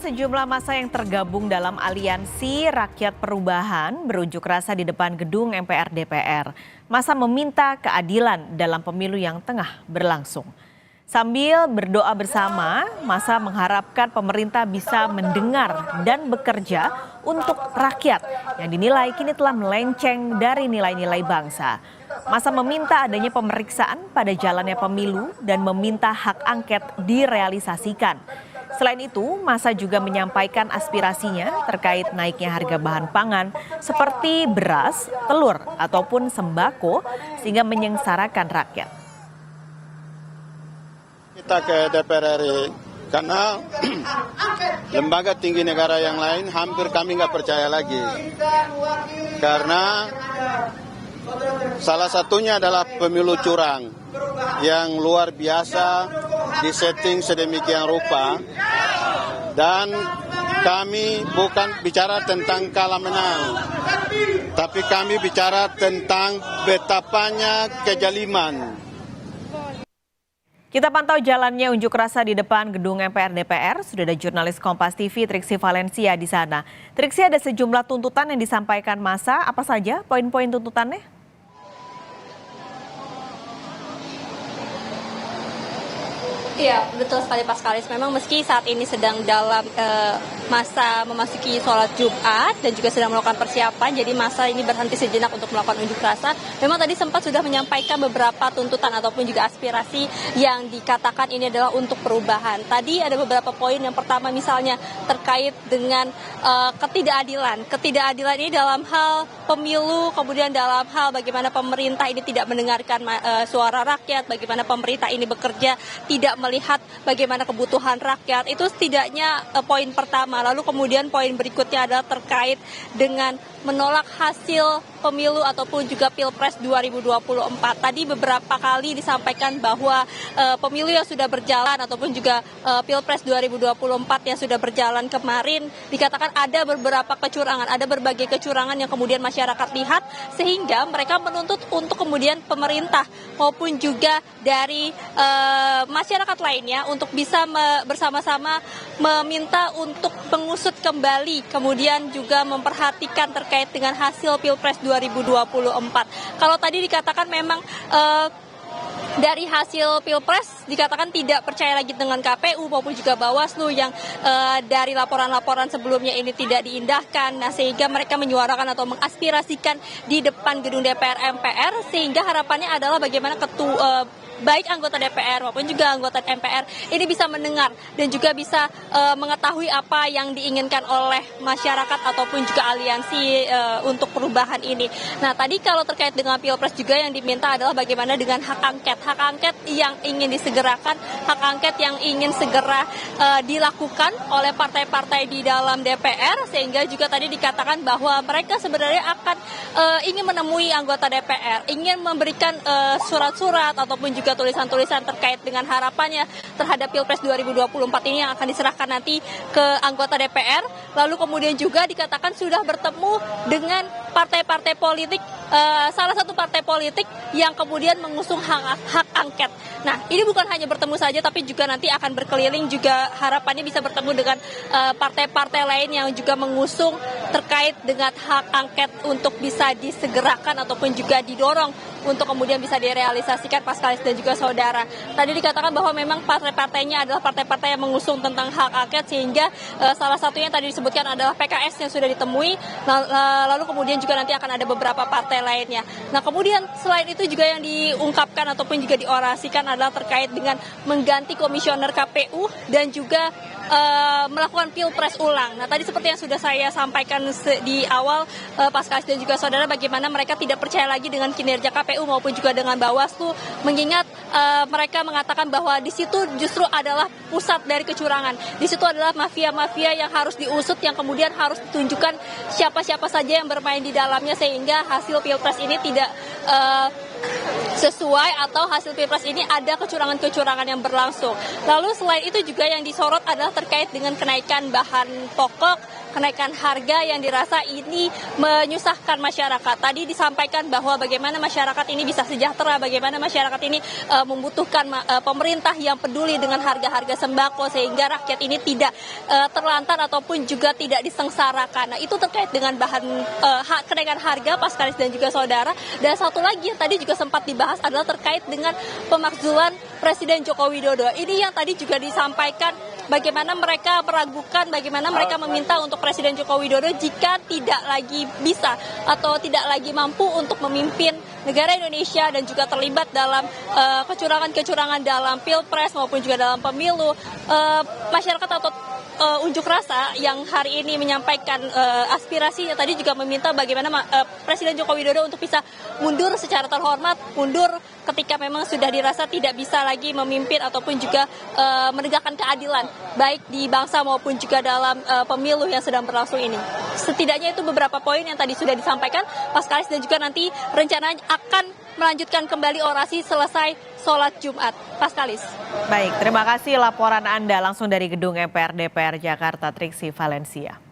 sejumlah massa yang tergabung dalam Aliansi Rakyat Perubahan berunjuk rasa di depan gedung MPR DPR. Massa meminta keadilan dalam pemilu yang tengah berlangsung. Sambil berdoa bersama, massa mengharapkan pemerintah bisa mendengar dan bekerja untuk rakyat yang dinilai kini telah melenceng dari nilai-nilai bangsa. Massa meminta adanya pemeriksaan pada jalannya pemilu dan meminta hak angket direalisasikan. Selain itu, massa juga menyampaikan aspirasinya terkait naiknya harga bahan pangan seperti beras, telur, ataupun sembako sehingga menyengsarakan rakyat. Kita ke DPR RI karena lembaga tinggi negara yang lain hampir kami nggak percaya lagi. Karena salah satunya adalah pemilu curang yang luar biasa disetting sedemikian rupa, dan kami bukan bicara tentang kalah menang, tapi kami bicara tentang betapanya kejaliman. Kita pantau jalannya unjuk rasa di depan gedung MPR DPR. Sudah ada jurnalis Kompas TV Triksi Valencia di sana. Triksi, ada sejumlah tuntutan yang disampaikan massa. Apa saja poin-poin tuntutannya? Iya, betul sekali Pak Skalis. Memang meski saat ini sedang dalam masa memasuki sholat Jumat dan juga sedang melakukan persiapan, jadi masa ini berhenti sejenak untuk melakukan unjuk rasa. Memang tadi sempat sudah menyampaikan beberapa tuntutan ataupun juga aspirasi yang dikatakan ini adalah untuk perubahan. Tadi ada beberapa poin. Yang pertama misalnya terkait dengan ketidakadilan. Ketidakadilan ini dalam hal pemilu, kemudian dalam hal bagaimana pemerintah ini tidak mendengarkan suara rakyat, bagaimana pemerintah ini bekerja tidak melihat bagaimana kebutuhan rakyat. Itu setidaknya poin pertama. Lalu kemudian poin berikutnya adalah terkait dengan menolak hasil pemilu ataupun juga Pilpres 2024. Tadi beberapa kali disampaikan bahwa pemilu yang sudah berjalan ataupun juga Pilpres 2024 yang sudah berjalan kemarin dikatakan ada beberapa kecurangan, ada berbagai kecurangan yang kemudian masyarakat lihat, sehingga mereka menuntut untuk kemudian pemerintah maupun juga dari masyarakat lainnya untuk bisa bersama-sama meminta untuk mengusut kembali, kemudian juga memperhatikan terkait dengan hasil Pilpres 2024. Kalau tadi dikatakan memang dari hasil Pilpres dikatakan tidak percaya lagi dengan KPU maupun juga Bawaslu yang dari laporan-laporan sebelumnya ini tidak diindahkan. Nah, sehingga mereka menyuarakan atau mengaspirasikan di depan gedung DPR MPR, sehingga harapannya adalah bagaimana baik anggota DPR maupun juga anggota MPR ini bisa mendengar dan juga bisa mengetahui apa yang diinginkan oleh masyarakat ataupun juga aliansi untuk perubahan ini. Nah, tadi kalau terkait dengan Pilpres juga yang diminta adalah bagaimana dengan hak angket. Hak angket yang ingin disegerakan, hak angket yang ingin segera dilakukan oleh partai-partai di dalam DPR, sehingga juga tadi dikatakan bahwa mereka sebenarnya akan ingin menemui anggota DPR, ingin memberikan surat-surat ataupun juga tulisan-tulisan terkait dengan harapannya terhadap Pilpres 2024 ini yang akan diserahkan nanti ke anggota DPR. Lalu kemudian juga dikatakan sudah bertemu dengan partai-partai politik, salah satu partai politik yang kemudian mengusung hak angket. Nah, ini bukan hanya bertemu saja, tapi juga nanti akan berkeliling, juga harapannya bisa bertemu dengan partai-partai lain yang juga mengusung terkait dengan hak angket untuk bisa disegerakan ataupun juga didorong untuk kemudian bisa direalisasikan, Pak Skalis dan juga saudara. Tadi dikatakan bahwa memang partai-partainya adalah partai-partai yang mengusung tentang hak angket, sehingga salah satunya tadi disebutkan adalah PKS yang sudah ditemui, lalu kemudian juga nanti akan ada beberapa partai lainnya. Nah, kemudian selain itu juga yang diungkapkan ataupun juga diorasikan adalah terkait dengan mengganti komisioner KPU dan juga melakukan Pilpres ulang. Nah, tadi seperti yang sudah saya sampaikan di awal, Pak Skalis dan juga saudara, bagaimana mereka tidak percaya lagi dengan kinerja KPU maupun juga dengan Bawaslu, mengingat mereka mengatakan bahwa di situ justru adalah pusat dari kecurangan. Di situ adalah mafia-mafia yang harus diusut, yang kemudian harus ditunjukkan siapa-siapa saja yang bermain di dalamnya, sehingga hasil Pilpres ini tidak sesuai atau hasil Pilpres ini ada kecurangan-kecurangan yang berlangsung. Lalu selain itu juga yang disorot adalah terkait dengan kenaikan bahan pokok kenaikan harga yang dirasa ini menyusahkan masyarakat. Tadi disampaikan bahwa bagaimana masyarakat ini bisa sejahtera, bagaimana masyarakat ini membutuhkan pemerintah yang peduli dengan harga-harga sembako sehingga rakyat ini tidak terlantar ataupun juga tidak disengsarakan. Nah, itu terkait dengan kenaikan harga Paskalis dan juga saudara. Dan satu lagi yang tadi juga sempat dibahas adalah terkait dengan pemakzulan Presiden Joko Widodo. Ini yang tadi juga disampaikan bagaimana mereka meragukan, bagaimana mereka meminta untuk Presiden Joko Widodo jika tidak lagi bisa atau tidak lagi mampu untuk memimpin negara Indonesia dan juga terlibat dalam kecurangan-kecurangan dalam Pilpres maupun juga dalam pemilu. Masyarakat atau unjuk rasa yang hari ini menyampaikan aspirasinya tadi juga meminta bagaimana Presiden Joko Widodo untuk bisa mundur secara terhormat, mundur ketika memang sudah dirasa tidak bisa lagi memimpin ataupun juga menegakkan keadilan baik di bangsa maupun juga dalam pemilu yang sedang berlangsung ini. Setidaknya itu beberapa poin yang tadi sudah disampaikan Paskalis dan juga nanti rencananya akan melanjutkan kembali orasi selesai sholat Jumat. Paskalis. Baik, terima kasih laporan Anda langsung dari gedung MPR DPR Jakarta, Triksi Valencia.